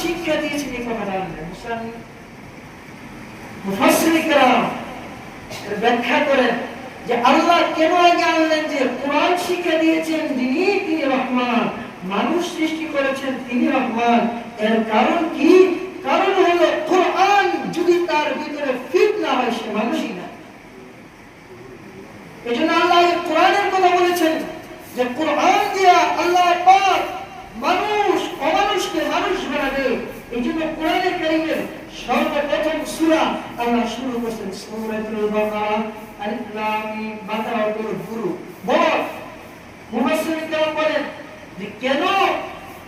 শিক্ষা দিয়েছেন এই কথাটা মুফাসসিরিন کرام ব্যাখ্যা করেন যে আল্লাহ কেন আগে আনলেন যে কোরআন শিক্ষা দিয়েছেন তিনি রহমান, মানুষ সৃষ্টি করেছেন তিনি রহমান। এর কারণ কি? কারণ হলো কোরআন যদি তার ভিতরে ফিট না হয় সে মানুষই না। এজন্য আল্লাহ কোরআনের কথা বলেছেন যে কোরআন দিয়া আল্লাহ পাক অমানুষকে মানুষ বানাবে। এইজন্য কোরআনে কারীমের সর্বপ্রথম সূরা আল্লাহ শুরু করেছেন সূরাতুল বাকারা, আলিফ লাম মিম, বাকারা অর্থ গুরু। বড় মুফাসসিরিন کرام বলেন যে কেন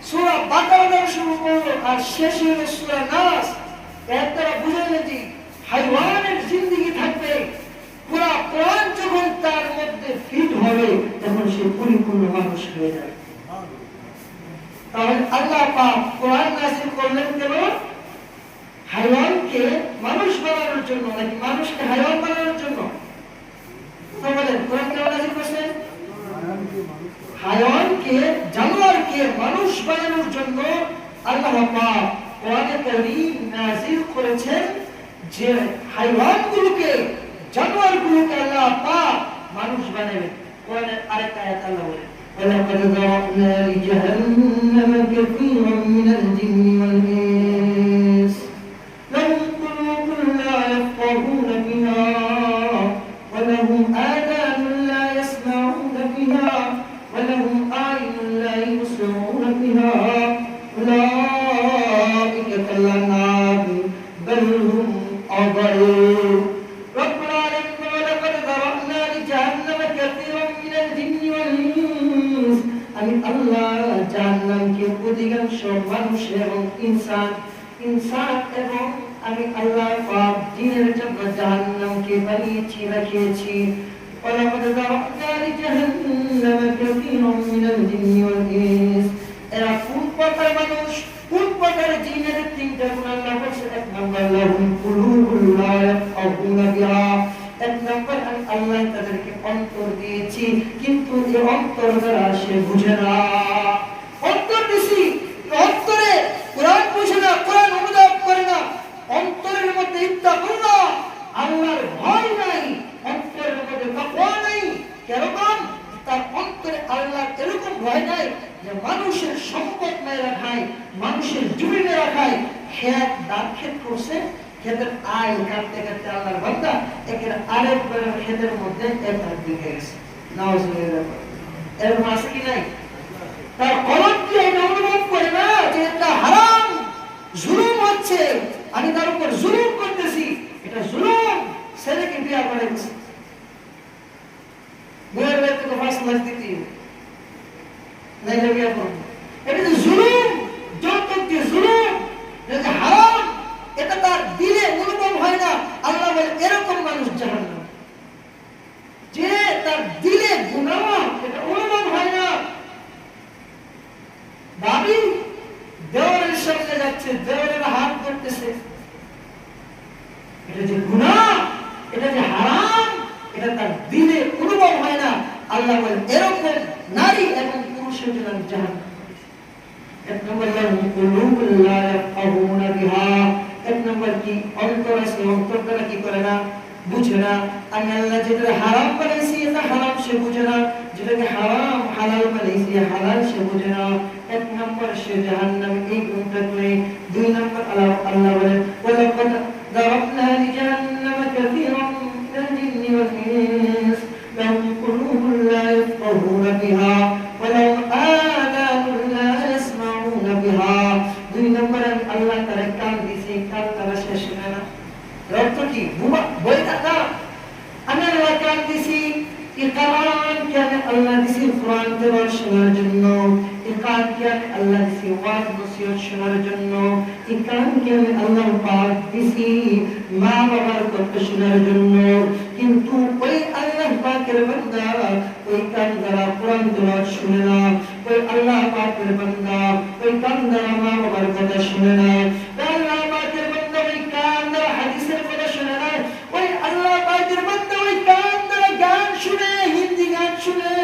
সূরা বাকারা দিয়ে শুরু করলো আর শেষ হলো সূরা নাস। এর দ্বারা বুঝা যায় যে হায়াওয়ানের জিন্দেগি থাকবে, পুরা কোরআন যখন তার মধ্যে ফিট হবে তখন সে পরিপূর্ণ মানুষ হয়ে যাবে। তাহলে আল্লাহ পাক কোরআন নাযিল করলেন কেন? হায়াওয়ানকে মানুষ বানানোর জন্য, নাকি মানুষকে হায়াওয়ান বানানোর জন্য? বলেন কোরআন কেন নাযিল করেছেন? হায়াওয়ানকে, জানোয়ারকে মানুষ বানানোর জন্য আল্লাহ পাক কোরআনে কারীম নাযিল করেছেন যে হায়াওয়ানগুলোকে, জানোয়ারগুলোকে আল্লাহ পাক মানুষ বানাবেন। কোরআনের আরেকটা আয়াত আল্লাহ বলেন وَلَقَدْ ذَرَأْنَا لِجَهَنَّمَ كَثِيرًا مِنَ الْجِنِّ وَالْإِنسِ لَهُمْ قُلُوبٌ لَا يَفْقَهُونَ بِهَا وَلَهُمْ آذَانٌ لَا يَسْمَعُونَ بِهَا وَلَهُمْ أَعْيُنٌ لَا يُبْصِرُونَ بِهَا أُولَئِكَ كَالْأَنْعَامِ بَلْ هُمْ أَضَلُّ জাহান্নামকে অধিকাংশ মানুষ এবং ইনসান এবং আমি আল্লাহ পাক জিনের জন্য জাহান্নামকে বানিয়েছি, রাখিয়েছি। ওয়ালাকাদ যারা'না লিজাহান্নামা কাসীরাম মিনাল জিন্নি ওয়াল ইনস। এরা কোন প্রকার মানুষ, কোন প্রকার জিনের তিনটা গুণ আল্লাহ বলেছেন। এক নম্বর লাহুম কুলুবুন লা ইয়াফকাহুনা বিহা, এক নম্বর আল্লাহ তাদেরকে অন্তর দিয়েছি কিন্তু এই অন্তর দ্বারা সে বুঝে না। অন্তর দিছি, অন্তরে কোরআন বুঝে না, কোরআন অনুধাবন করে না, অন্তরের মধ্যে ইত্তাকুল্লাহ, আল্লাহর ভয় নাই, অন্তরের মধ্যে তাকওয়া নাই। কেরকম? তার অন্তরে আল্লাহর এরকম ভয় নাই যে মানুষের সম্পদ মেরে খায়, মানুষের জমি মেরে খায়। খেত দাঁত খেত করছে, খেতের আয় কাটতে কাটতে আল্লাহর বান্দা একের আরেকবার খেতের মধ্যে একটা ঢুকে গেছে। নাউজুবিল্লাহ। এরকম আছে কি নাই? তার কলম কি এটা অনুভব করে না যে এটা হারাম, জুলুম হচ্ছে, আমি তার উপর জুলুম করতেছি, এটা জুলুম। ছেলেকে বিয়ে করে দিচ্ছে, বিয়ের বেলাতে তো 5 লাখ দিতে নাই, বিয়ে করবো, এটা যে জুলুম, যৌতুক দিয়ে জুলুম, এটা হারাম, এটা তার দিলে অনুভব হয় না। আল্লাহ বলে এরকম মানুষ জাহান্নামে, যে তার দিলে গুনাহ এটা অনুভব হয় না। দাবি দেওয়ারের সামনে যাচ্ছে, দেওয়ারের হাত ধরতেছে, এটা যে গুনাহ, এটা যে হারাম, এটা তার দিলে অনুভব হয় না। আল্লাহ বলে এরকম নারী এবং পুরুষের জন্য জাহান্নাম। এক নম্বর লাহুম কুলুবুন লা ইয়াফকাহুনা বিহা, এক নম্বর কি অন্তর আছে, অন্তর দ্বারা কি করে না, বুঝে না। আমি আল্লাহ যেটা হারাম বানাইছি এটা হারাম সে বুঝে না, যেটাকে হারাম হালাল বানাইছি হালাল সে বুঝে না। এক নম্বর সে জাহান্নামে এই গুণটা করে। 2 নম্বর আল্লাহ বলেন ওয়ালাকাদ যারা'না লিজাহান্নামা কাসীরাম মিনাল জিন্নি ওয়াল ইনস লাহুম কুলুবুন লা ইয়াফকাহুনা বিহা ওয়া লাহুম আযানুন লা ইয়াসমাউনা বিহা। 2 নম্বর আল্লাহ তারা কান দিয়েছে, কান তারা শেষ শুনে না। অর্থ কি? বই টাকা আমি আল্লাহ কান দিছি, এই কানকে আমি আল্লাহ দিছি কোরআন তেলাওয়াত শোনার জন্য, এই কানকে আমি আল্লাহ দিছি ওয়াজ নসিহত শোনার জন্য, এই কানকে আমি আল্লাহ পাক দিছি মা বাবার কথা শোনার জন্য। কিন্তু ওই আল্লাহ পাকের বান্দা ওই কান দ্বারা কোরআন তেলাওয়াত শুনে না, ওই আল্লাহ পাকের বান্দা ওই কান দ্বারা মা বাবার কথা শুনে না, আল্লাহ পাকের বান্দা ওই কান দ্বারা হাদিসের কথা শুনে না, ওই আল্লাহ পাকের বান্দা ওই কান দ্বারা গান শুনে, হিন্দি গান শুনে,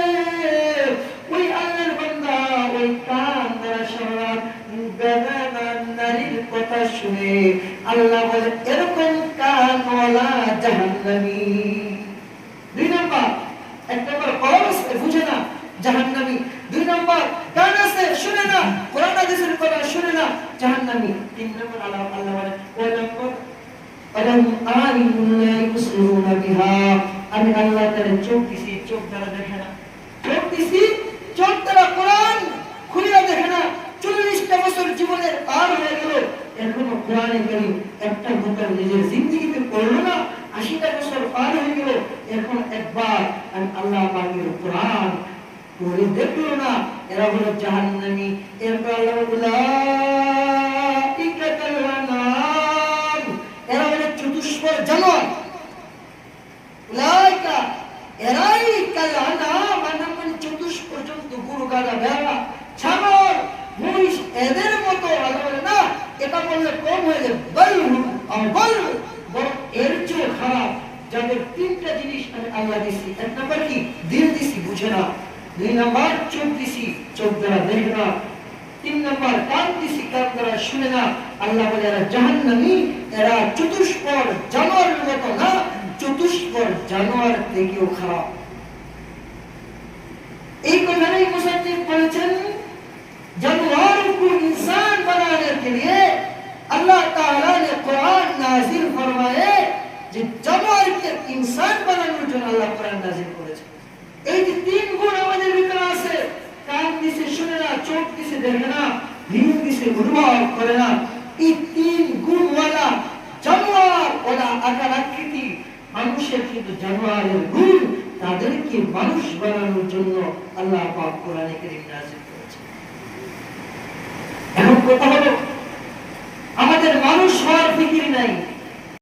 ওই আল্লাহর বান্দা ওই কান দ্বারা সারা বেগানা নারী করা শুনে আল্লাহ বলে এরকম কানওয়ালা জাহান্নামী। 2 নাম্বার, 1 নাম্বার কলম আছে বুঝে না জাহান্নামী, 2 নাম্বার কান আছে শুনে না, কোরআন হাদিসের কথা শুনে না জাহান্নামী, 3 নাম্বার আল্লাহ বলে ওই নাম্বার আলম আলিমুন লা ইউসিরুনা বিহা, আমি আল্লাহ তার চোখ দিছি, চোখ দ্বারা দেখে না, চোখ দিছি, চোখ দ্বারা কোরআন খুলে দেখে না। 40টা বছর জীবনের পার হয়ে গেল, এখনো কোরআনে কারীম একটা বোতাম নিজের জিন্দেগিতে পড়লো না। 80টা বছর পার হয়ে গেল, এখন একবার আমি আল্লাহ পাকের কোরআন পড়ে দেখলো না। এরা হলো জাহান্নামী। এরপর আল্লাহ বলল এরা হলো চতুষ্পদ জানোয়ার। উলাইকা এরাই কালানাম, মানে চতুষ্পদ জন্তু, গরু, গাধা, ভেড়া, ছাগল, মহিষ, এদের মতো। আল্লাহ বলে না, এটা বললে কম হয়ে যাবে, বরং এর চেয়ে খারাপ, যাদের 3টা জিনিস আমি আল্লাহ দিছি। 1 নাম্বার কি? দিল দিছি, বুঝে না। 2 নাম্বার চোখ দিছি, চোখ দ্বারা দেখে না। 3 নাম্বার কান দিছি, কান দ্বারা শুনে না। আল্লাহ বলে এরা জাহান্নামী, এরা চতুষ্পদ জানোয়ারের মতো না, চতুষ্পদ জানোয়ার থেকেও খারাপ। এই কথাটাই মুসাদ্দিক বলেছেন, जानवर को इंसान बनाने के लिए अल्लाह ताला ने कुरान नाजिल फरमाए, যে জানোয়ারকে ইনসান বানানোর জন্য আল্লাহ কোরআন নাজিল করেছে। এই যে 3 গুণ আমাদের ভিতরে আছে, কান দিছে শুনে না, চোখ দিছে দেখে না, দিল দিছে অনুভব করে না, এই 3 গুণওয়ালা জানোয়ার, ওরা আকার আকৃতি মানুষের কিন্তু জানোয়ারের গুণ, তাদেরকে মানুষ বানানোর জন্য আল্লাহ পাক কোরআনে কারীম নাজিল করেছে। এখন কথা হলো